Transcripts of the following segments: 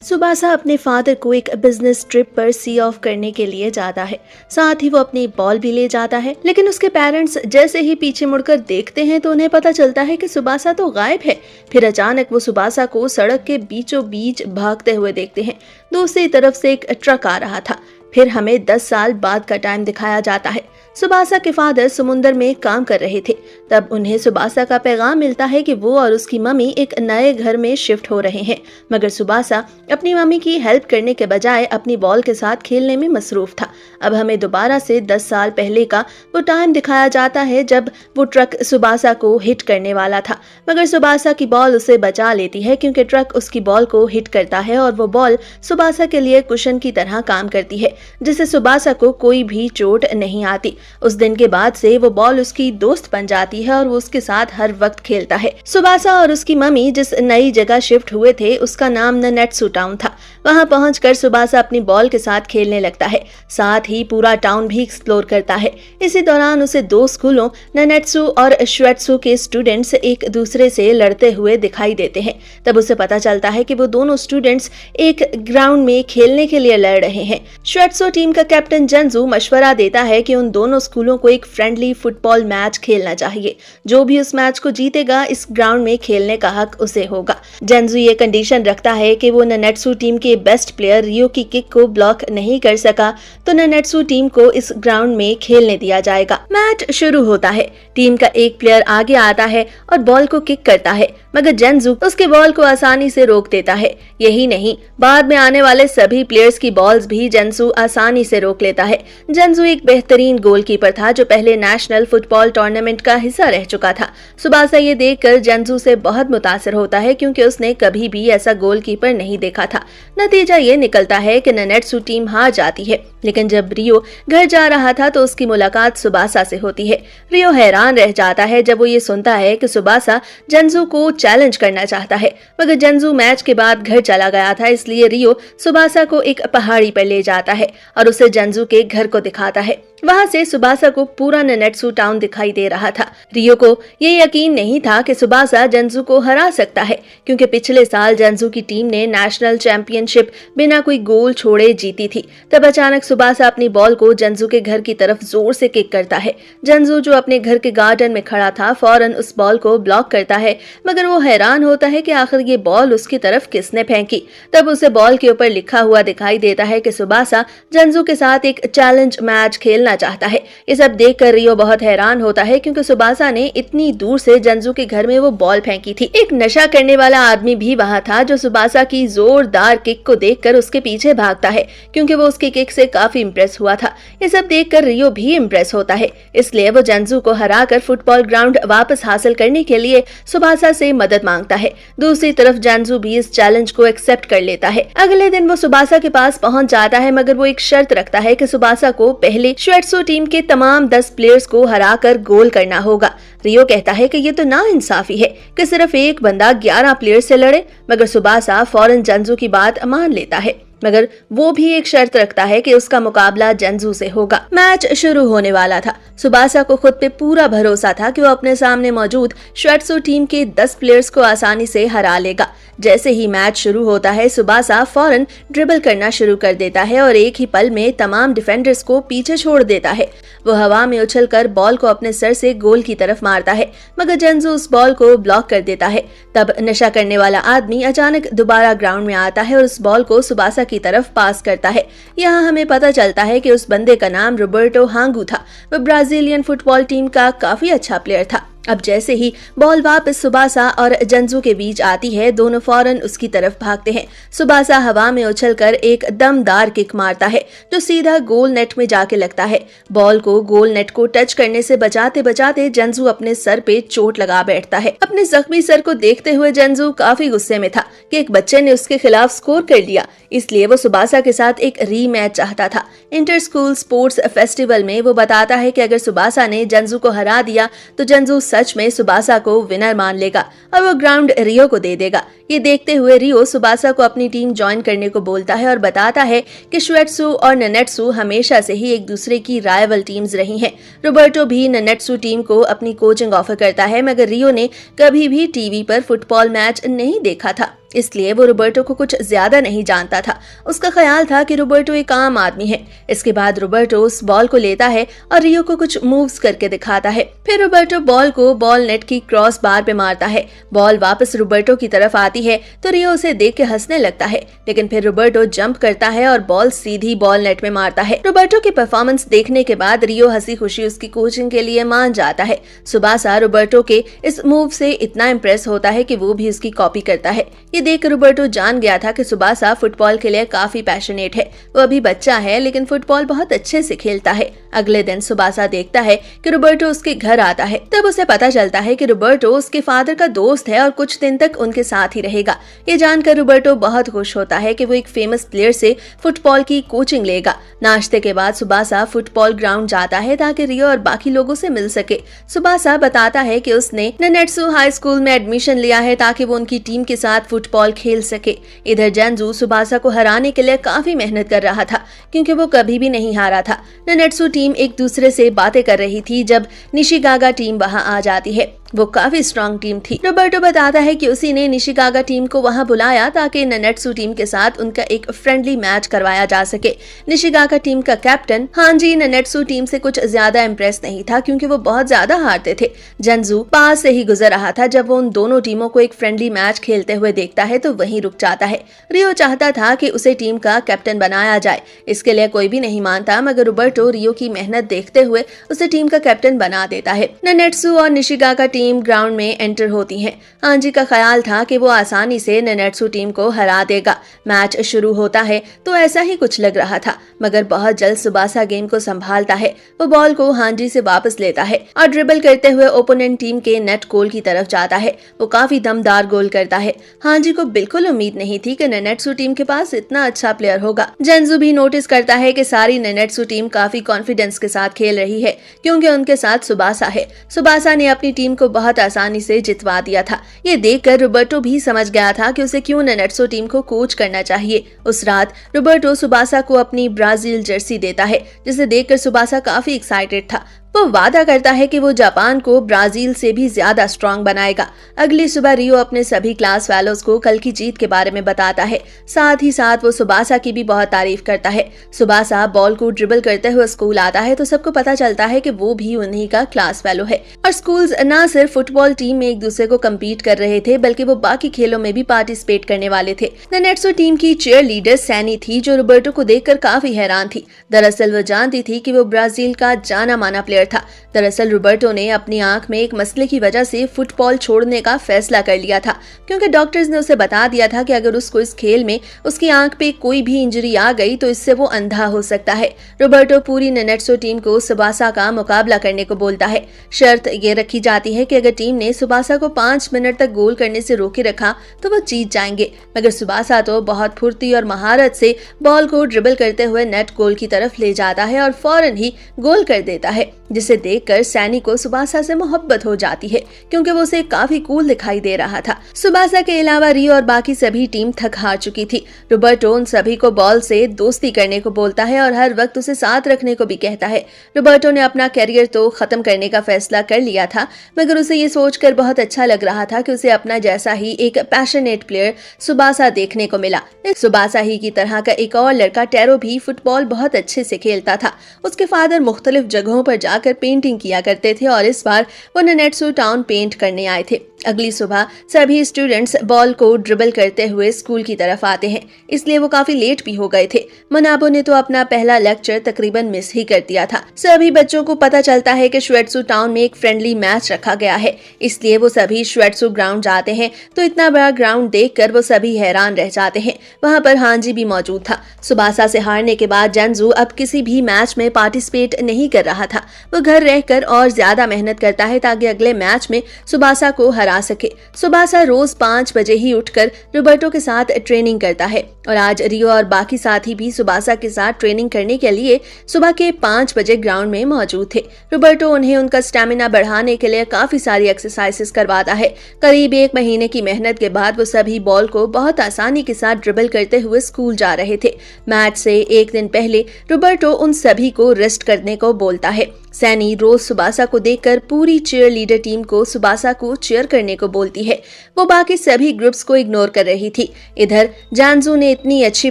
Tsubasa अपने father को एक बिजनेस ट्रिप पर सी ऑफ करने के लिए जाता है। साथ ही वो अपनी बॉल भी ले जाता है, लेकिन उसके पेरेंट्स जैसे ही पीछे मुड़कर देखते हैं तो उन्हें पता चलता है कि सुबासा तो गायब है। फिर अचानक वो सुबासा को सड़क के बीचों बीच भागते हुए देखते हैं। दूसरी तरफ से एक ट्रक आ रहा था। फिर हमें 10 साल बाद का टाइम दिखाया जाता है। सुबासा के फादर समुंदर में काम कर रहे थे। तब उन्हें सुबासा का पैगाम मिलता है कि वो और उसकी मम्मी एक नए घर में शिफ्ट हो रहे हैं, मगर सुबासा अपनी मम्मी की हेल्प करने के बजाय अपनी बॉल के साथ खेलने में मसरूफ था। अब हमें दोबारा से 10 साल पहले का वो टाइम दिखाया जाता है जब वो ट्रक सुबासा को हिट करने वाला था, मगर सुबासा की बॉल उसे बचा लेती है क्योंकि ट्रक उसकी बॉल को हिट करता है और वो बॉल सुबासा के लिए कुशन की तरह काम करती है, जिससे सुबासा को कोई भी चोट नहीं आती। उस दिन के बाद से वो बॉल उसकी दोस्त बन जाती है और वो उसके साथ हर वक्त खेलता है। सुबासा और उसकी मम्मी जिस नई जगह शिफ्ट हुए थे उसका नाम ननेत्सु टाउन था। वहां पहुंचकर सुबासा अपनी बॉल के साथ खेलने लगता है, साथ ही पूरा टाउन भी एक्सप्लोर करता है। इसी दौरान उसे दो स्कूलों ननेत्सु और शुएत्सु के स्टूडेंट्स एक दूसरे से लड़ते हुए दिखाई देते हैं। तब उसे पता चलता है कि वो दोनों स्टूडेंट्स एक ग्राउंड में खेलने के लिए लड़ रहे हैं। शुएत्सु टीम का कैप्टन जंजू मशवरा देता है कि उन दोनों स्कूलों को एक फ्रेंडली फुटबॉल मैच खेलना चाहिए। जो भी उस मैच को जीतेगा इस ग्राउंड में खेलने का हक उसे होगा। जंजू ये कंडीशन रखता है कि वो ननेत्सु टीम के बेस्ट प्लेयर रियो की किक को ब्लॉक नहीं कर सका तो ननेत्सु टीम को इस ग्राउंड में खेलने दिया जाएगा। मैच शुरू होता है। टीम का एक प्लेयर आगे आता है और बॉल को किक करता है, मगर जंजू उसके बॉल को आसानी से रोक देता है। यही नहीं, बाद में आने वाले सभी प्लेयर्स की बॉल्स भी जंजू आसानी से रोक लेता है। जंजू एक बेहतरीन गोलकीपर था जो पहले नेशनल फुटबॉल टूर्नामेंट का हिस्सा रह चुका था। सुबासा ये देखकर जंजू से बहुत मुतासिर होता है क्योंकि उसने कभी भी ऐसा गोलकीपर नहीं देखा था। नतीजा ये निकलता है कि ननेत्सु टीम हार जाती है, लेकिन जब रियो घर जा रहा था तो उसकी मुलाकात सुबासा से होती है। रियो हैरान रह जाता है जब वो ये सुनता है कि सुबासा जंजू को चैलेंज करना चाहता है, मगर जंजू मैच के बाद घर चला गया था, इसलिए रियो सुबासा को एक पहाड़ी पर ले जाता है और उसे जंजू के घर को दिखाता है। वहां से सुबासा को पूरा ननेत्सु टाउन दिखाई दे रहा था। रियो को ये यकीन नहीं था कि सुबासा जंजू को हरा सकता है, क्योंकि पिछले साल जंजू की टीम ने नेशनल चैंपियनशिप बिना कोई गोल छोड़े जीती थी। तब अचानक सुबासा अपनी बॉल को जंजू के घर की तरफ जोर से किक करता है। जंजू जो अपने घर के गार्डन में खड़ा था फौरन उस बॉल को ब्लॉक करता है, मगर वो हैरान होता है कि आखिर ये बॉल उसकी तरफ किसने फेंकी। तब उसे बॉल के ऊपर लिखा हुआ दिखाई देता है कि सुबासा जंजू के साथ एक चैलेंज मैच खेलना चाहता है। ये सब देखकर रियो बहुत हैरान होता है क्योंकि सुबासा ने इतनी दूर से जंजू के घर में वो बॉल फेंकी थी। एक नशा करने वाला आदमी भी वहां था जो सुबासा की जोरदार किक को देखकर उसके पीछे भागता है, क्योंकि वो उसकी किक से काफी इंप्रेस हुआ था। ये सब देखकर रियो भी इंप्रेस होता है, इसलिए वो जंजू को हराकर फुटबॉल ग्राउंड वापस हासिल करने के लिए सुबासा से मदद मांगता है। दूसरी तरफ जंजू भी इस चैलेंज को एक्सेप्ट कर लेता है। अगले दिन वो सुबासा के पास पहुंच जाता है, मगर वो एक शर्त रखता है कि सुबासा को पहले शुएत्सु टीम के तमाम 10 प्लेयर्स को हराकर गोल करना होगा। रियो कहता है कि ये तो नाइंसाफी है कि सिर्फ एक बंदा 11 प्लेयर से लड़े, मगर सुबासा फौरन जंजू की बात मान लेता है, मगर वो भी एक शर्त रखता है कि उसका मुकाबला जंजू से होगा। मैच शुरू होने वाला था। सुबासा को खुद पे पूरा भरोसा था कि वो अपने सामने मौजूद शुएत्सु टीम के 10 प्लेयर्स को आसानी से हरा लेगा। जैसे ही मैच शुरू होता है सुबासा फौरन ड्रिबल करना शुरू कर देता है और एक ही पल में तमाम डिफेंडर्स को पीछे छोड़ देता है। वो हवा में उछलकर बॉल को अपने सर से गोल की तरफ मारता है, मगर जंजू उस बॉल को ब्लॉक कर देता है। तब नशा करने वाला आदमी अचानक दोबारा ग्राउंड में आता है और उस बॉल को सुबासा की तरफ पास करता है। यहाँ हमें पता चलता है कि उस बंदे का नाम रोबर्टो हांगू था। वो ब्राजीलियन फुटबॉल टीम का काफी अच्छा प्लेयर था। अब जैसे ही बॉल वापस सुबासा और जंजू के बीच आती है, दोनों फौरन उसकी तरफ भागते हैं। सुबासा हवा में उछलकर एक दमदार किक मारता है जो सीधा गोल नेट में जाके लगता है। बॉल को गोल नेट को टच करने से बचाते बचाते जंजू अपने सर पे चोट लगा बैठता है। अपने जख्मी सर को देखते हुए जंजू काफी गुस्से में था कि एक बच्चे ने उसके खिलाफ स्कोर कर लिया, इसलिए वो सुबासा के साथ एक रीमैच चाहता था। इंटर स्कूल स्पोर्ट्स फेस्टिवल में वो बताता है कि अगर सुबासा ने जंजू को हरा दिया तो जंजू सच में सुबासा को विनर मान लेगा और वो ग्राउंड रियो को दे देगा। ये देखते हुए रियो सुबासा को अपनी टीम ज्वाइन करने को बोलता है और बताता है कि शुएत्सु और ननेत्सु हमेशा से ही एक दूसरे की राइवल टीम्स रही हैं। रोबर्टो भी ननेत्सु टीम को अपनी कोचिंग ऑफर करता है, मगर रियो ने कभी भी टीवी पर फुटबॉल मैच नहीं देखा था। इसलिए वो रोबर्टो को कुछ ज्यादा नहीं जानता था। उसका ख्याल था कि रोबर्टो एक आम आदमी है। इसके बाद रोबर्टो उस बॉल को लेता है और रियो को कुछ मूव्स करके दिखाता है। फिर रोबर्टो बॉल को बॉल नेट की क्रॉस बार पे मारता है। बॉल वापस रोबर्टो की तरफ आती है तो रियो उसे देख के हंसने लगता है, लेकिन फिर रोबर्टो जंप करता है और बॉल सीधी बॉल नेट में मारता है। रोबर्टो की परफॉर्मेंस देखने के बाद रियो हंसी खुशी उसकी कोचिंग के लिए मान जाता है। सुबासा रोबर्टो के इस मूव से इतना इम्प्रेस होता है कि वो भी उसकी कॉपी करता है। ये देख रोबर्टो जान गया था कि सुबासा फुटबॉल के लिए काफी पैशनेट है। वो अभी बच्चा है लेकिन फुटबॉल बहुत अच्छे से खेलता है। अगले दिन सुबासा देखता है कि रोबर्टो उसके घर आता है। तब उसे पता चलता है कि रोबर्टो उसके फादर का दोस्त है और कुछ दिन तक उनके साथ ही रहेगा। ये जानकर रोबर्टो बहुत खुश होता है कि वो एक फेमस प्लेयर से फुटबॉल की कोचिंग लेगा। नाश्ते के बाद सुबासा फुटबॉल ग्राउंड जाता है ताकि रियो और बाकी लोगों से मिल सके। सुबासा बताता है कि उसने ननेत्सु हाई स्कूल में एडमिशन लिया है ताकि वो उनकी टीम के साथ फुटबॉल खेल सके। इधर जेंजू सुबासा को हराने के लिए काफी मेहनत कर रहा था क्योंकि वो कभी भी नहीं हारा था। ननेत्सु टीम एक दूसरे से बातें कर रही थी जब निशिगागा टीम वहां आ जाती है। वो काफी स्ट्रांग टीम थी। रोबर्टो बताता है कि उसी ने निशिगागा टीम को वहां बुलाया ताकि ननेत्सु टीम के साथ उनका एक फ्रेंडली मैच करवाया जा सके। निशिगागा टीम का कैप्टन हांजी ननेत्सु टीम से कुछ ज्यादा इम्प्रेस नहीं था क्योंकि वो बहुत ज्यादा हारते थे। जेंजू पास से ही गुजर रहा था जब वो उन दोनों टीमों को एक फ्रेंडली मैच खेलते हुए देखता है तो वहीं रुक जाता है। रियो चाहता था कि उसे टीम का कैप्टन बनाया जाए। इसके लिए कोई भी नहीं मानता, मगर रोबर्टो रियो की मेहनत देखते हुए उसे टीम का कैप्टन बना देता है। ननेत्सु और निशिगागा टीम ग्राउंड में एंटर होती हैं। हांजी का ख्याल था कि वो आसानी से ननेत्सु टीम को हरा देगा। मैच शुरू होता है तो ऐसा ही कुछ लग रहा था, मगर बहुत जल्द सुबासा गेम को संभालता है। वो बॉल को हांजी से वापस लेता है और ड्रिबल करते हुए ओपोनेंट टीम के नेट गोल की तरफ जाता है। वो काफी दमदार गोल करता है। हांजी को बिल्कुल उम्मीद नहीं थी कि ननेत्सु टीम के पास इतना अच्छा प्लेयर होगा। जेंजू भी नोटिस करता है कि सारी ननेत्सु टीम काफी कॉन्फिडेंस के साथ खेल रही है क्योंकि उनके साथ सुबासा है। सुबासा ने अपनी टीम को बहुत आसानी से जितवा दिया था। ये देखकर रोबर्टो भी समझ गया था कि उसे क्यों ननेत्सु टीम को कोच करना चाहिए। उस रात रोबर्टो सुबासा को अपनी ब्राजील जर्सी देता है, जिसे देखकर सुबासा काफी एक्साइटेड था। वो वादा करता है कि वो जापान को ब्राजील से भी ज्यादा स्ट्रांग बनाएगा। अगली सुबह रियो अपने सभी क्लास फेलोज को कल की जीत के बारे में बताता है। साथ ही साथ वो सुबासा की भी बहुत तारीफ करता है। सुबासा बॉल को ड्रिबल करते हुए स्कूल आता है तो सबको पता चलता है कि वो भी उन्हीं का क्लास फेलो है। और स्कूल्स न सिर्फ फुटबॉल टीम में एक दूसरे को कम्पीट कर रहे थे बल्कि वो बाकी खेलों में भी पार्टिसिपेट करने वाले थे। ननेत्सु टीम की चीयर लीडर सैनी थी जो रोबर्टो को देखकर काफी हैरान थी। दरअसल वो जानती थी कि वो ब्राजील का जाना माना प्लेयर था। दरअसल रोबर्टो ने अपनी आंख में एक मसले की वजह से फुटबॉल छोड़ने का फैसला कर लिया था क्योंकि डॉक्टर्स ने उसे बता दिया था कि अगर उसको इस खेल में उसकी आंख पे कोई भी इंजरी आ गई तो इससे वो अंधा हो सकता है। रोबर्टो पूरी ननेत्सु टीम को सुबासा का मुकाबला करने को बोलता है। शर्त ये रखी जाती है कि अगर टीम ने सुबासा को 5 मिनट तक गोल करने से रोके रखा तो वो जीत जाएंगे। मगर सुबासा तो बहुत फुर्ती और महारत से बॉल को ड्रिबल करते हुए नेट गोल की तरफ ले जाता है और फौरन ही गोल कर देता है, जिसे देखकर सैनी को सुबासा से मोहब्बत हो जाती है क्योंकि वो उसे काफी कूल दिखाई दे रहा था। सुबासा के अलावा रियो और बाकी सभी टीम थक हार चुकी थी। रोबर्टो उन सभी को बॉल से दोस्ती करने को बोलता है और हर वक्त उसे साथ रखने को भी कहता है। रोबर्टो ने अपना कैरियर तो खत्म करने का फैसला कर लिया था, मगर उसे ये सोचकर बहुत अच्छा लग रहा था कि उसे अपना जैसा ही एक पैशनेट प्लेयर सुबासा देखने को मिला। सुबासा ही की तरह का एक और लड़का टेरो भी फुटबॉल बहुत अच्छे से खेलता था। उसके फादर मुख्तलिफ जगहों पर जाकर पेंटिंग किया करते थे और इस बार वो ननेत्सु टाउन पेंट करने आए थे। अगली सुबह सभी स्टूडेंट्स बॉल को ड्रिबल करते हुए स्कूल की तरफ आते हैं, इसलिए वो काफी लेट भी हो गए थे। मनाबो ने तो अपना पहला लेक्चर तकरीबन मिस ही कर दिया था। सभी बच्चों को पता चलता है कि शुएत्सु टाउन में एक फ्रेंडली मैच रखा गया है, इसलिए वो सभी शुएत्सु ग्राउंड जाते हैं। तो इतना बड़ा ग्राउंड देखकर वो सभी हैरान रह जाते हैं। वहाँ पर हांजी भी मौजूद था। सुबासा से हारने के बाद जेंजू अब किसी भी मैच में पार्टिसिपेट नहीं कर रहा था। वो घर रहकर और ज्यादा मेहनत करता है ताकि अगले मैच में सुबासा को हरा सके। सुबासा रोज 5 बजे ही उठकर रोबर्टो के साथ ट्रेनिंग करता है और आज रियो और बाकी साथी भी सुबासा के साथ ट्रेनिंग करने के लिए सुबह के 5 बजे ग्राउंड में मौजूद थे। रोबर्टो उन्हें उनका स्टेमिना बढ़ाने के लिए काफी सारी एक्सरसाइजेस करवाता है। करीब 1 महीने की मेहनत के बाद वो सभी बॉल को बहुत आसानी के साथ ड्रिबल करते हुए स्कूल जा रहे थे। मैच से 1 दिन पहले रोबर्टो उन सभी को रेस्ट करने को बोलता है। सैनी रोज सुबासा को देखकर पूरी चीयर लीडर टीम को सुबासा को चीयर करने को बोलती है। वो बाकी सभी ग्रुप्स को इग्नोर कर रही थी। इधर जानजू ने इतनी अच्छी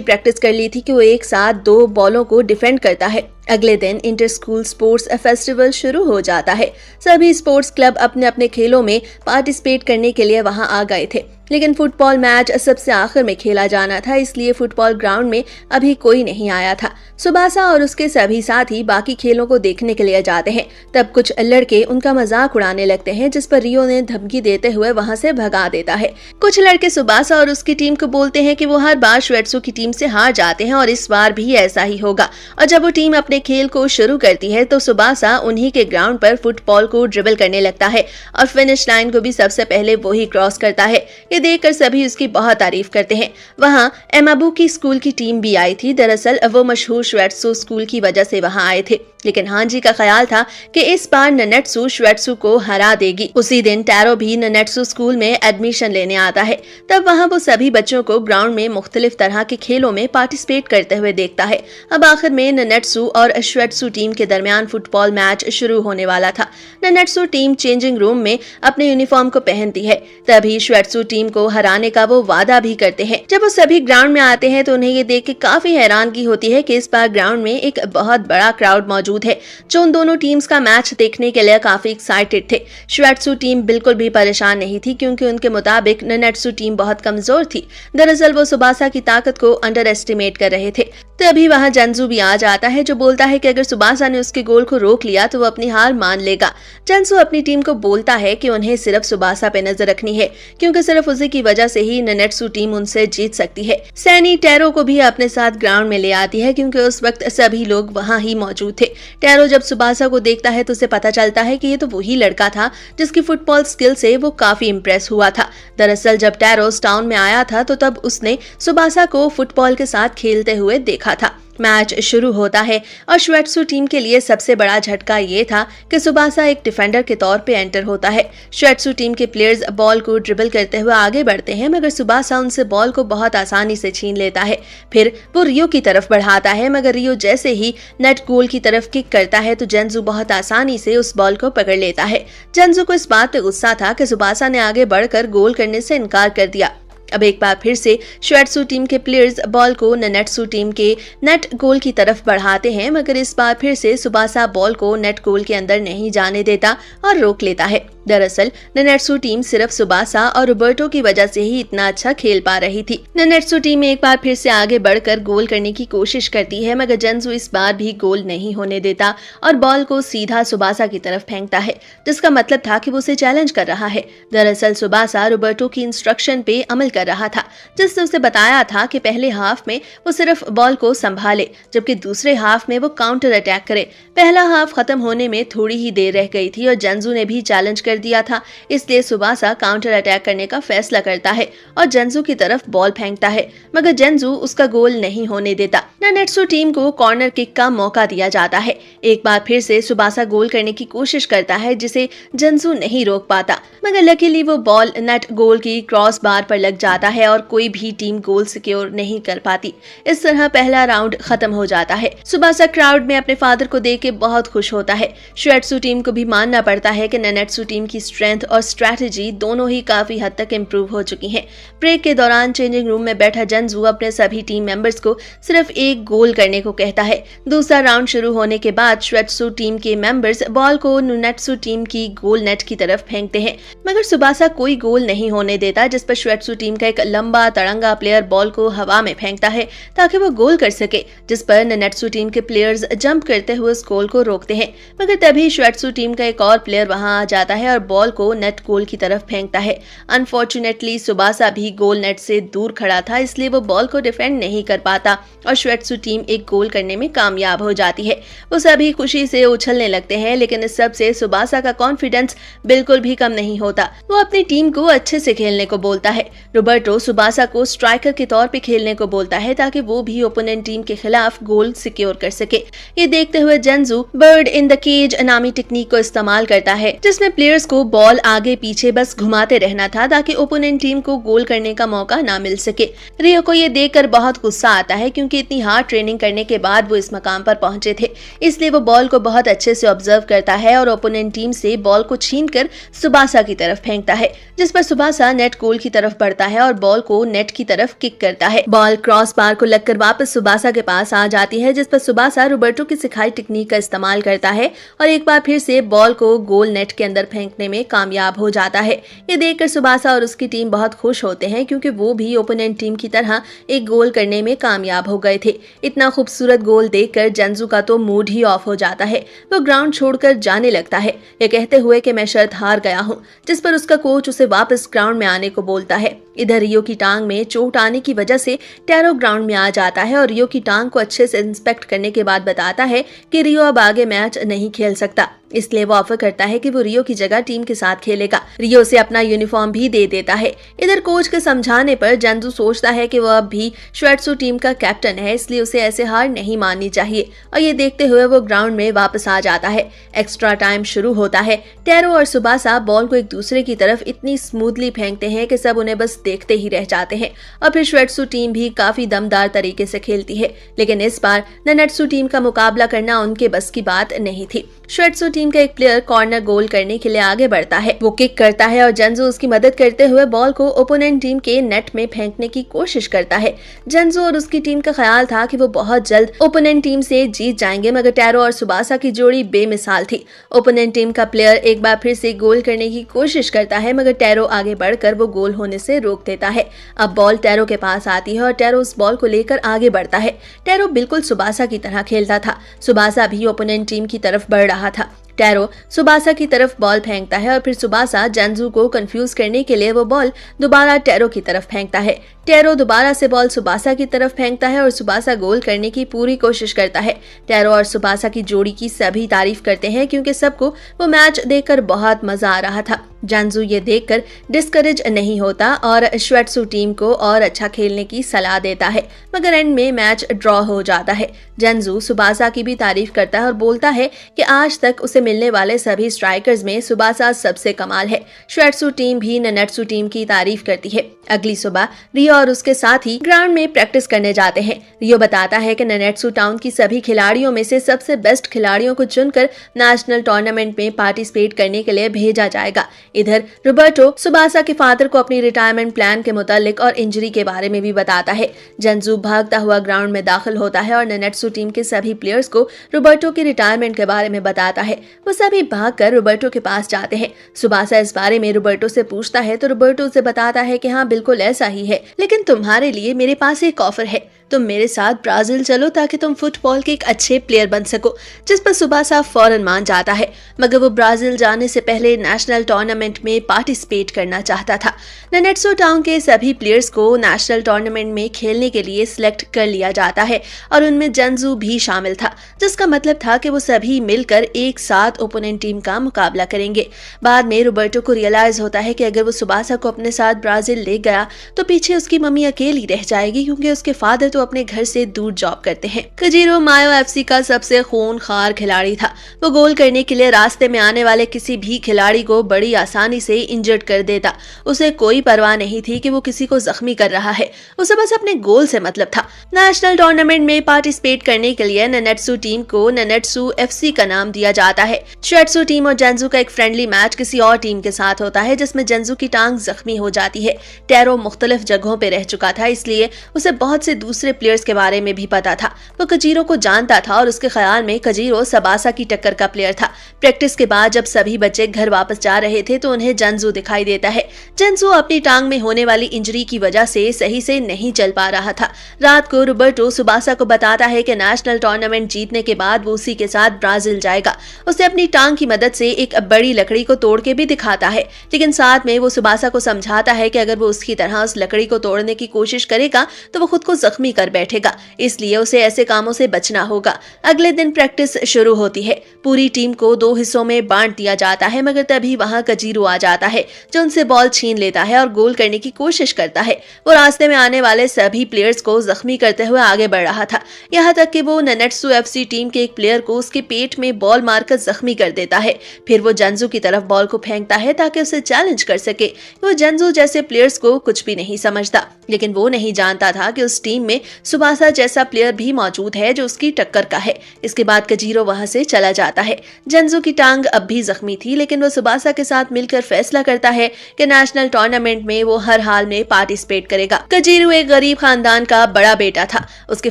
प्रैक्टिस कर ली थी कि वो एक साथ 2 बॉलों को डिफेंड करता है। अगले दिन इंटर स्कूल स्पोर्ट्स फेस्टिवल शुरू हो जाता है। सभी स्पोर्ट्स क्लब अपने अपने खेलों में पार्टिसिपेट करने के लिए वहां आ गए थे, लेकिन फुटबॉल मैच सबसे आखिर में खेला जाना था, इसलिए फुटबॉल ग्राउंड में अभी कोई नहीं आया था। सुबासा और उसके सभी साथी बाकी खेलों को देखने के लिए जाते हैं। तब कुछ लड़के उनका मजाक उड़ाने लगते हैं, जिस पर रियो ने धमकी देते हुए वहां से भगा देता है। कुछ लड़के सुबासा और उसकी टीम को बोलते हैं कि वो हर बार श्वेट्सु की टीम से हार जाते हैं और इस बार भी ऐसा ही होगा। और जब वो टीम अपने खेल को शुरू करती है तो सुबासा उन्हीं के ग्राउंड पर फुटबॉल को ड्रिबल करने लगता है और फिनिश लाइन को भी सबसे पहले वो ही क्रॉस करता है। ये देखकर सभी उसकी बहुत तारीफ करते हैं। वहां एमाबुकी स्कूल की टीम भी आई थी। दरअसल वो मशहूर श्वेट्सु स्कूल की वजह से वहां आए थे, लेकिन हांजी का ख्याल था कि इस बार ननेट्सु श्वेट्सु को हरा देगी। उसी दिन टैरो भी ननेट्सु स्कूल में एडमिशन लेने आता है। तब वहां वो सभी बच्चों को ग्राउंड में मुख्तलिफ तरह के खेलों में पार्टिसिपेट करते हुए देखता है। अब आखिर में ननेट्सु और श्वेट्सु टीम के दरमियान फुटबॉल मैच शुरू होने वाला था। ननेट्सु टीम चेंजिंग रूम में अपने यूनिफॉर्म को पहनती है। तभी श्वेट्सु टीम को हराने का वो वादा भी करते हैं। जब वो सभी ग्राउंड में आते हैं तो उन्हें ये देख के काफी हैरानगी होती है कि इस बार ग्राउंड में एक बहुत बड़ा क्राउड मौजूद है, जो उन दोनों टीम्स का मैच देखने के लिए काफी एक्साइटेड थे। श्वेट्सु टीम बिल्कुल भी परेशान नहीं थी, क्योंकि उनके मुताबिक ननेट्सु टीम बहुत कमजोर थी। दरअसल वो सुबासा की ताकत को अंडर एस्टिमेट कर रहे थे। तभी वहां जंजू भी आ जाता है, जो बोलता है कि अगर सुबासा ने उसके गोल को रोक लिया तो वो अपनी हार मान लेगा। जंजू अपनी टीम को बोलता है कि उन्हें सिर्फ सुबासा पे नजर रखनी है, क्योंकि सिर्फ उसी की वजह से ही ननेट्सु टीम उनसे जीत सकती है। सैनी टैरो को भी अपने साथ ग्राउंड में ले आती है, क्योंकि उस वक्त सभी लोग वहां ही मौजूद थे। टैरो जब सुबासा को देखता है तो उसे पता चलता है कि ये तो वही लड़का था जिसकी फुटबॉल स्किल से वो काफी इम्प्रेस हुआ था। दरअसल जब टैरो टाउन में आया था तो तब उसने सुबासा को फुटबॉल के साथ खेलते हुए देखा था। मैच शुरू होता है और श्वेट्सु टीम के लिए सबसे बड़ा झटका ये था कि सुबासा एक डिफेंडर के तौर पे एंटर होता है। श्वेट्सु टीम के प्लेयर्स बॉल को ड्रिबल करते हुए आगे बढ़ते हैं, मगर सुबासा उनसे बॉल को बहुत आसानी से छीन लेता है। फिर वो रियो की तरफ बढ़ाता है, मगर रियो जैसे ही नेट गोल की तरफ किक करता है तो जंजू बहुत आसानी से उस बॉल को पकड़ लेता है। जंजू को इस बात पे गुस्सा था कि सुबासा ने आगे बढ़कर गोल करने से इनकार कर दिया। अब एक बार फिर से श्वेट्सु टीम के प्लेयर्स बॉल को ननेट्सु टीम के नेट गोल की तरफ बढ़ाते हैं, मगर इस बार फिर से सुबासा बॉल को नेट गोल के अंदर नहीं जाने देता और रोक लेता है। दरअसल ननेट्सु टीम सिर्फ सुबासा और रोबर्टो की वजह से ही इतना अच्छा खेल पा रही थी। ननेट्सु टीम एक बार फिर से आगे बढ़कर गोल करने की कोशिश करती है, मगर जंजू इस बार भी गोल नहीं होने देता और बॉल को सीधा सुबासा की तरफ फेंकता है, जिसका मतलब था कि वो उसे चैलेंज कर रहा है। दरअसल सुबासा रोबर्टो की इंस्ट्रक्शन पे अमल कर रहा था, जिसने उसे बताया था कि पहले हाफ में वो सिर्फ बॉल को संभाले, जबकि दूसरे हाफ में वो काउंटर अटैक करे। पहला हाफ खत्म होने में थोड़ी ही देर रह गई थी और जंजू ने भी चैलेंज कर दिया था, इसलिए सुबासा काउंटर अटैक करने का फैसला करता है और जंजू की तरफ बॉल फेंकता है, मगर जंजू उसका गोल नहीं होने देता। ननेट्सु टीम को कॉर्नर किक का मौका दिया जाता है। एक बार फिर से सुबासा गोल करने की कोशिश करता है, जिसे जंजू नहीं रोक पाता, मगर लकीली वो बॉल नेट गोल की क्रॉस बार पर लग जाता है और कोई भी टीम गोल सिक्योर नहीं कर पाती। इस तरह पहला राउंड खत्म हो जाता है। सुबासा क्राउड में अपने फादर को देख के बहुत खुश होता है। श्वेट्सु टीम को भी मानना पड़ता है कि ननेट्सु टीम की स्ट्रेंथ और स्ट्रैटेजी दोनों ही काफी हद तक इम्प्रूव हो चुकी हैं। ब्रेक के दौरान चेंजिंग रूम में बैठा जंजू अपने सभी टीम मेंबर्स को सिर्फ एक गोल करने को कहता है। दूसरा राउंड शुरू होने के बाद श्वेट्सु टीम के मेंबर्स बॉल को ननेट्सु टीम की गोल नेट की तरफ फेंकते हैं, मगर सुबासा कोई गोल नहीं होने देता, जिस पर श्वेट्सु टीम का एक लंबा तड़ंगा प्लेयर बॉल को हवा में फेंकता है ताकि वो गोल कर सके, जिस पर ननेट्सु टीम के प्लेयर्स जंप करते हुए उस गोल को रोकते हैं। मगर तभी श्वेट्सु टीम का एक और प्लेयर वहां आ जाता है और बॉल को नेट गोल की तरफ फेंकता है। अनफॉर्चुनेटली सुबासा भी गोल नेट से दूर खड़ा था, इसलिए वो बॉल को डिफेंड नहीं कर पाता और श्वेट्सु टीम एक गोल करने में कामयाब हो जाती है। वो सभी खुशी से उछलने लगते हैं, लेकिन इस सब से सुबासा का कॉन्फिडेंस बिल्कुल भी कम नहीं होता। वो अपनी टीम को अच्छे से खेलने को बोलता है। रोबर्टो सुबासा को स्ट्राइकर के तौर पे खेलने को बोलता है ताकि वो भी ओपोनेंट टीम के खिलाफ गोल सिक्योर कर सके। ये देखते हुए जंजू बर्ड इन द केज नामी टेक्निक को इस्तेमाल करता है, जिसमें प्लेयर्स प्लेयर्स को बॉल आगे पीछे बस घुमाते रहना था ताकि ओपोनेंट टीम को गोल करने का मौका ना मिल सके। रियो को ये देखकर बहुत गुस्सा आता है क्योंकि इतनी हार्ड ट्रेनिंग करने के बाद वो इस मकाम पर पहुंचे थे। इसलिए वो बॉल को बहुत अच्छे से ऑब्जर्व करता है और ओपोनेंट टीम से बॉल को छीनकर सुबासा की तरफ फेंकता है, जिस पर सुबासा नेट गोल की तरफ बढ़ता है और बॉल को नेट की तरफ किक करता है। बॉल क्रॉस बार को लगकर वापस सुबासा के पास आ जाती है, जिस पर सुबासा रोबर्टो की सिखाई टेक्निक का इस्तेमाल करता है और एक बार फिर से बॉल को गोल नेट के अंदर फेंकने में कामयाब हो जाता है। ये देखकर सुबासा और उसकी टीम बहुत खुश होते हैं क्योंकि वो भी ओपोनेंट टीम की तरह एक गोल करने में कामयाब हो गए थे। इतना खूबसूरत गोल देखकर जंजू का तो मूड ही ऑफ हो जाता है। वो ग्राउंड छोड़कर जाने लगता है, ये कहते हुए कि मैं शर्त हार गया हूँ, जिस पर उसका कोच उसे वापस ग्राउंड में आने को बोलता है। इधर रियो की टांग में चोट आने की वजह से टैरो ग्राउंड में आ जाता है और रियो की टांग को अच्छे से इंस्पेक्ट करने के बाद बताता है कि रियो अब आगे मैच नहीं खेल सकता, इसलिए वो ऑफर करता है कि वो रियो की जगह टीम के साथ खेलेगा। रियो से अपना यूनिफॉर्म भी दे देता है। इधर कोच के समझाने पर जंजू सोचता है कि वो अब भी श्वेट्सु टीम का कैप्टन है, इसलिए उसे ऐसे हार नहीं माननी चाहिए और ये देखते हुए वो ग्राउंड में वापस आ जाता है। एक्स्ट्रा टाइम शुरू होता है। टैरो और सुबासा बॉल को एक दूसरे की तरफ इतनी स्मूथली फेंकते हैं कि सब उन्हें बस देखते ही रह जाते हैं और फिर श्वेट्सु टीम भी काफी दमदार तरीके से खेलती है, लेकिन इस बार ननेट्सु टीम का मुकाबला करना उनके बस की बात नहीं थी। श्वेट्सु टीम का एक प्लेयर कॉर्नर गोल करने के लिए आगे बढ़ता है। वो किक करता है और जंजू उसकी मदद करते हुए बॉल को ओपोनेंट टीम के नेट में फेंकने की कोशिश करता है। जंजू और उसकी टीम का ख्याल था कि वो बहुत जल्द ओपोनेंट टीम से जीत जाएंगे, मगर टैरो और सुबासा की जोड़ी बेमिसाल थी। ओपोनेंट टीम का प्लेयर एक बार फिर से गोल करने की कोशिश करता है, मगर टैरो आगे बढ़कर वो गोल होने से रोक देता है। अब बॉल टैरो के पास आती है और टैरो उस बॉल को लेकर आगे बढ़ता है। टैरो बिल्कुल सुबासा की तरह खेलता था। सुबासा भी ओपोनेंट टीम की तरफ बढ़ रहा था। टैरो सुबासा की तरफ बॉल फेंकता है और फिर सुबासा जंजू को कंफ्यूज करने के लिए वो बॉल दोबारा टैरो की तरफ फेंकता है। टैरो दोबारा से बॉल सुबासा की तरफ फेंकता है और सुबासा गोल करने की पूरी कोशिश करता है। टैरो और सुबासा की जोड़ी की सभी तारीफ करते हैं क्योंकि सबको वो मैच देखकर बहुत मजा आ रहा था। जंजू ये देखकर डिस्करेज नहीं होता और श्वेट्सु टीम को और अच्छा खेलने की सलाह देता है, मगर एंड में मैच ड्रॉ हो जाता है। जंजू सुबासा की भी तारीफ करता है और बोलता है कि आज तक उसे मिलने वाले सभी स्ट्राइकर्स में सुबासा सबसे कमाल है। श्वेट्सु टीम भी ननेट्सु टीम की तारीफ करती है। अगली सुबह रियो और उसके साथी ग्राउंड में प्रैक्टिस करने जाते हैं। रियो बताता है कि ननेट्सु टाउन की सभी खिलाड़ियों में से सबसे बेस्ट खिलाड़ियों को चुनकर नेशनल टूर्नामेंट में पार्टिसिपेट करने के लिए भेजा जाएगा। इधर रोबर्टो सुबासा के फादर को अपनी रिटायरमेंट प्लान के मुतालिक और इंजरी के बारे में भी बताता है। जंजू भागता हुआ ग्राउंड में दाखिल होता है और ननेट्सु टीम के सभी प्लेयर्स को रोबर्टो की रिटायरमेंट के बारे में बताता है। वो सभी भागकर रोबर्टो के पास जाते हैं। सुबासा इस बारे में रोबर्टो से पूछता है तो रोबर्टो उसे बताता है कि हाँ बिल्कुल ऐसा ही है, लेकिन तुम्हारे लिए मेरे पास एक ऑफर है, तुम मेरे साथ ब्राजील चलो ताकि तुम फुटबॉल के एक अच्छे प्लेयर बन सको, जिस पर सुबासा फौरन मान जाता है, मगर वो ब्राजील जाने से पहले नेशनल टूर्नामेंट में पार्टिसिपेट करना चाहता था। ननेट्सु टाउन के सभी प्लेयर्स को नेशनल टूर्नामेंट में खेलने के लिए सिलेक्ट कर लिया जाता है और उनमें जंजू भी शामिल था, जिसका मतलब था कि वो सभी मिलकर एक साथ ओपोनेंट टीम का मुकाबला करेंगे। बाद में रोबर्टो को रियलाइज होता है कि अगर वो सुबासा को अपने साथ ब्राजील ले गया तो पीछे उसकी मम्मी अकेली रह जाएगी क्योंकि उसके फादर तो अपने घर से दूर जॉब करते हैं। कजीरो मायो एफसी का सबसे खूनखार खिलाड़ी था। वो गोल करने के लिए रास्ते में आने वाले किसी भी खिलाड़ी को बड़ी आसानी से इंजर्ड कर देता। उसे कोई परवाह नहीं थी कि वो किसी को जख्मी कर रहा है, उसे बस अपने गोल से मतलब था। नेशनल टूर्नामेंट में पार्टिसिपेट करने के लिए ननेट्सु टीम को ननेट्सु एफसी का नाम दिया जाता है। श्वेट्सु टीम और जंजू का एक फ्रेंडली मैच किसी और टीम के साथ होता है, जिसमें जंजू की टांग जख्मी हो जाती है। टैरो मुख्तलिफ जगहों पे रह चुका था, इसलिए उसे बहुत से दूसरे प्लेयर्स के बारे में भी पता था। वो कजीरो को जानता था और उसके ख्याल में कजीरो सबासा की टक्कर का प्लेयर था। प्रैक्टिस के बाद जब सभी बच्चे घर वापस जा रहे थे तो उन्हें जंजू दिखाई देता है। जंजू अपनी टांग में होने वाली इंजरी की वजह से सही से नहीं चल पा रहा था। रात को रोबर्टो सुबासा को बताता है कि नेशनल टूर्नामेंट जीतने के बाद वो उसी के साथ ब्राजील जाएगा। उसे अपनी टांग की मदद से एक बड़ी लकड़ी को तोड़ के भी दिखाता है, लेकिन साथ में वो सुबासा को समझाता है कि अगर वो उसकी तरह उस लकड़ी को तोड़ने की कोशिश करेगा तो वो खुद को जख्मी कर बैठेगा, इसलिए उसे ऐसे कामों से बचना होगा। अगले दिन प्रैक्टिस शुरू होती है। पूरी टीम को 2 हिस्सों में बांट दिया जाता है, मगर तभी वहां कजीरो आ जाता है जो उनसे बॉल छीन लेता है और गोल करने की कोशिश करता है। वो रास्ते में आने वाले सभी प्लेयर्स को जख्मी करते हुए आगे बढ़ रहा था, यहाँ तक कि वो ननेट्सू एफसी टीम के एक प्लेयर को उसके पेट में बॉल मारकर जख्मी कर देता है। फिर वो जंजू की तरफ बॉल को फेंकता है ताकि उसे चैलेंज कर सके। वो जंजू जैसे प्लेयर्स को कुछ भी नहीं समझता, लेकिन वो नहीं जानता था कि उस टीम में सुबासा जैसा प्लेयर भी मौजूद है जो उसकी टक्कर का है। इसके बाद कजीरो वहां से चला जाता है। जंजू की टांग अब भी जख्मी थी, लेकिन वो सुबासा के साथ मिलकर फैसला करता है कि नेशनल टूर्नामेंट में वो हर हाल में पार्टिसिपेट करेगा। कजीरो एक गरीब खानदान का बड़ा बेटा था। उसके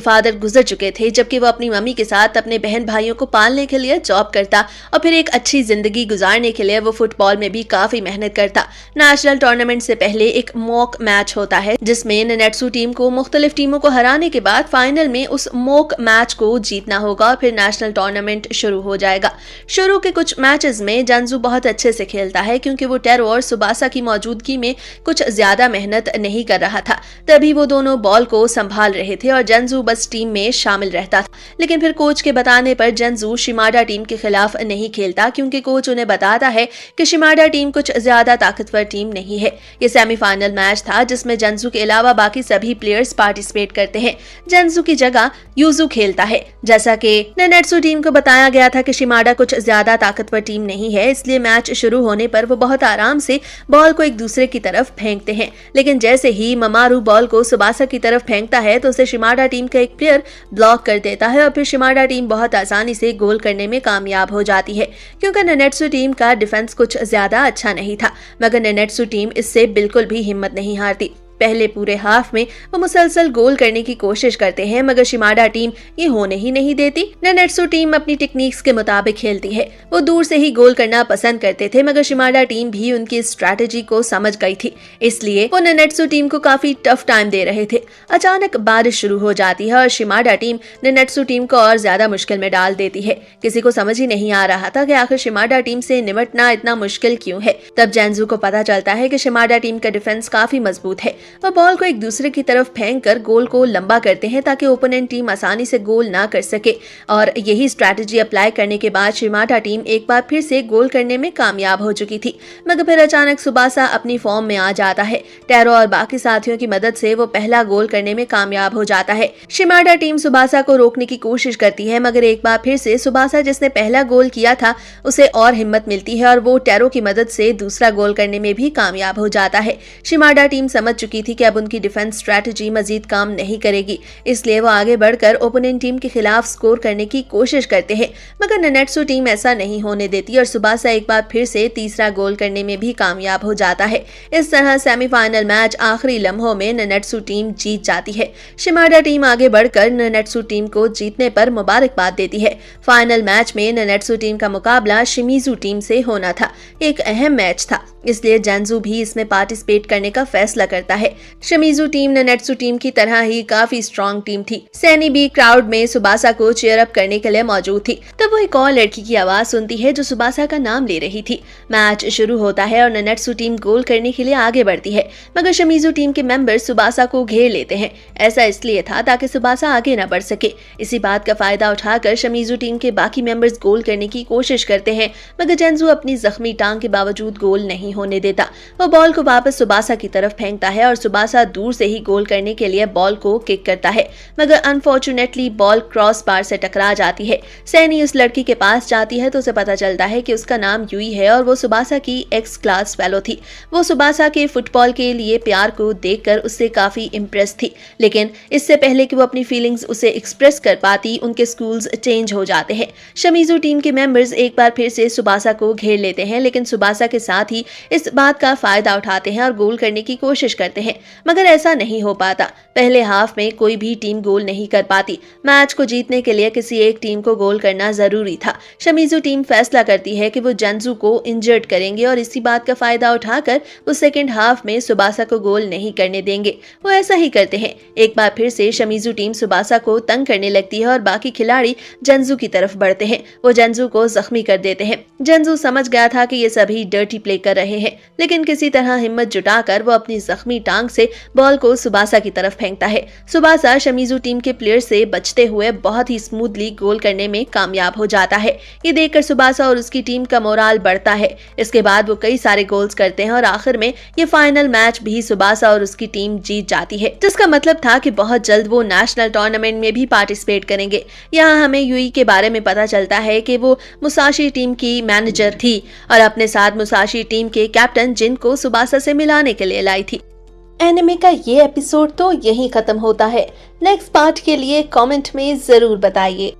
फादर गुजर चुके थे, जबकि वो अपनी मम्मी के साथ अपने बहन भाइयों को पालने के लिए जॉब करता और फिर एक अच्छी जिंदगी गुजारने के लिए वो फुटबॉल में भी काफी मेहनत करता। नेशनल टूर्नामेंट से पहले एक मॉक मैच होता है जिसमें ननेट्सू टीम को मुख्तलिफ टीमों को हराने के बाद फाइनल में उस मॉक मैच को जीतना होगा और फिर नेशनल टूर्नामेंट शुरू हो जाएगा। शुरू के कुछ मैचेस में जंजू बहुत अच्छे से खेलता है क्योंकि वो टेरो और सुबासा की मौजूदगी में कुछ ज्यादा मेहनत नहीं कर रहा था। तभी वो दोनों बॉल को संभाल रहे थे और जंजू बस टीम में शामिल रहता था। लेकिन फिर कोच के बताने पर जंजू शिमाडा टीम के खिलाफ नहीं खेलता क्योंकि कोच उन्हें बताता है कि शिमाडा टीम कुछ ज्यादा ताकतवर टीम नहीं है। ये सेमीफाइनल मैच था जिसमें जंजू के अलावा बाकी सभी प्लेयर्स पार्टिसिपेट करते हैं। जंजू की जगह यूजू खेलता है। जैसा कि ननेट्सू टीम को बताया गया था कि शिमाडा कुछ ज्यादा ताकतवर टीम नहीं है, इसलिए मैच शुरू होने पर वो बहुत आराम से बॉल को एक दूसरे की तरफ फेंकते हैं। लेकिन जैसे ही ममारू बॉल को सुबासा की तरफ फेंकता है तो उसे शिमाडा टीम का एक प्लेयर ब्लॉक कर देता है और फिर शिमाडा टीम बहुत आसानी से गोल करने में कामयाब हो जाती है। क्योंकि ननेट्सू टीम का डिफेंस कुछ ज्यादा अच्छा नहीं था, मगर ननेट्सू टीम इससे बिल्कुल भी हिम्मत नहीं हारती। पहले पूरे हाफ में वो मुसलसल गोल करने की कोशिश करते हैं, मगर शिमाडा टीम ये होने ही नहीं देती। ननेट्सू टीम अपनी टेक्निक्स के मुताबिक खेलती है। वो दूर से ही गोल करना पसंद करते थे, मगर शिमाडा टीम भी उनकी स्ट्रैटेजी को समझ गई थी, इसलिए वो ननेट्सू टीम को काफी टफ टाइम दे रहे थे। अचानक बारिश शुरू हो जाती है और शिमाडा टीम ननेट्सू टीम को और ज्यादा मुश्किल में डाल देती है। किसी को समझ ही नहीं आ रहा था कि आखिर शिमाडा टीम से निपटना इतना मुश्किल क्यों है। तब जंजू को पता चलता है कि शिमाडा टीम का डिफेंस काफी मजबूत है। वह बॉल को एक दूसरे की तरफ फेंककर गोल को लंबा करते हैं ताकि ओपोनेंट टीम आसानी से गोल ना कर सके, और यही स्ट्रैटेजी अप्लाई करने के बाद शिमाडा टीम एक बार फिर से गोल करने में कामयाब हो चुकी थी। मगर फिर अचानक सुबासा अपनी फॉर्म में आ जाता है। टेरो और बाकी साथियों की मदद से वो पहला गोल करने में कामयाब हो जाता है। शिमाडा टीम सुबासा को रोकने की कोशिश करती है, मगर एक बार फिर से सुबासा जिसने पहला गोल किया था उसे और हिम्मत मिलती है और वो टेरो की मदद से दूसरा गोल करने में भी कामयाब हो जाता है। शिमाडा टीम समझ चुकी थी कि अब उनकी डिफेंस स्ट्रैटेजी मजीद काम नहीं करेगी, इसलिए वो आगे बढ़कर ओपोनेंट टीम के खिलाफ स्कोर करने की कोशिश करते हैं, मगर ननेट्सू टीम ऐसा नहीं होने देती और सुबासा एक बार फिर से तीसरा गोल करने में भी कामयाब हो जाता है। इस तरह सेमीफाइनल मैच आखिरी लम्हों में ननेट्सू टीम जीत जाती है। शिमाडा टीम आगे बढ़कर ननेट्सू टीम को जीतने पर मुबारकबाद देती है। फाइनल मैच में ननेट्सू टीम का मुकाबला शिमीजू टीम से होना था। एक अहम मैच था, इसलिए जंजू भी इसमें पार्टिसिपेट करने का फैसला करता है। शिमीजू टीम ननेट्सू टीम की तरह ही काफी स्ट्रॉन्ग टीम थी। सैनी भी क्राउड में सुबासा को चीयर अप करने के लिए मौजूद थी। तब वो एक और लड़की की आवाज सुनती है जो सुबासा का नाम ले रही थी। मैच शुरू होता है और ननेट्सू टीम गोल करने के लिए आगे बढ़ती है, मगर शिमीजू टीम के मेंबर सुबासा को घेर लेते हैं। ऐसा इसलिए था ताकि सुबासा आगे न बढ़ सके। इसी बात का फायदा उठाकर शिमीजू टीम के बाकी मेंबर्स गोल करने की कोशिश करते हैं, मगर जंजू अपनी जख्मी टांग के बावजूद गोल नहीं होने देता। वो बॉल को वापस सुबासा की तरफ फेंकता है और सुबासा दूर से ही गोल करने के लिए बॉल को किक करता है, मगर अनफॉर्चुनेटली बॉल क्रॉस बार से टकरा जाती है। सैनी उस लड़की के पास जाती है तो उसे पता चलता है कि उसका नाम यूई है और वो सुबासा की एक्स क्लास फेलो थी। वो सुबासा के फुटबॉल के लिए प्यार को देखकर उससे काफी इम्प्रेस थी, लेकिन इससे पहले कि वो अपनी फीलिंग्स उसे एक्सप्रेस कर पाती उनके स्कूल्स चेंज हो जाते हैं। शमीजू टीम के मेंबर्स एक बार फिर से सुबासा को घेर लेते हैं, लेकिन सुबासा के साथ ही इस बात का फायदा उठाते हैं और गोल करने की कोशिश करते हैं, मगर ऐसा नहीं हो पाता। पहले हाफ में कोई भी टीम गोल नहीं कर पाती। मैच को जीतने के लिए किसी एक टीम को गोल करना जरूरी था। शमीजू टीम फैसला करती है कि वो जंजू को इंजर्ड करेंगे और इसी बात का फायदा उठाकर वो सेकंड हाफ में सुबासा को गोल नहीं करने देंगे। वो ऐसा ही करते हैं। एक बार फिर से शमीजू टीम सुबासा को तंग करने लगती है और बाकी खिलाड़ी जंजू की तरफ बढ़ते हैं। वो जंजू को जख्मी कर देते हैं। जंजू समझ गया था कि ये सभी डर्टी प्ले कर रहे रहे हैं, लेकिन किसी तरह हिम्मत जुटाकर वो अपनी जख्मी टांग से बॉल को सुबासा की तरफ फेंकता है। सुबासा शमीजू टीम के प्लेयर से बचते हुए बहुत ही स्मूथली गोल करने में कामयाब हो जाता है। ये देखकर सुबासा और उसकी टीम का मोराल बढ़ता है। इसके बाद वो कई सारे गोल्स करते हैं और आखिर में ये फाइनल मैच भी सुबासा और उसकी टीम जीत जाती है, जिसका मतलब था कि बहुत जल्द वो नेशनल टूर्नामेंट में भी पार्टिसिपेट करेंगे। यहाँ हमें यूई के बारे में पता चलता है कि वो मुसाशी टीम की मैनेजर थी और अपने साथ मुसाशी टीम के कैप्टन जिन को सुबासा से मिलाने के लिए लाई थी। एनिमे का ये एपिसोड तो यहीं खत्म होता है। नेक्स्ट पार्ट के लिए कमेंट में जरूर बताइए।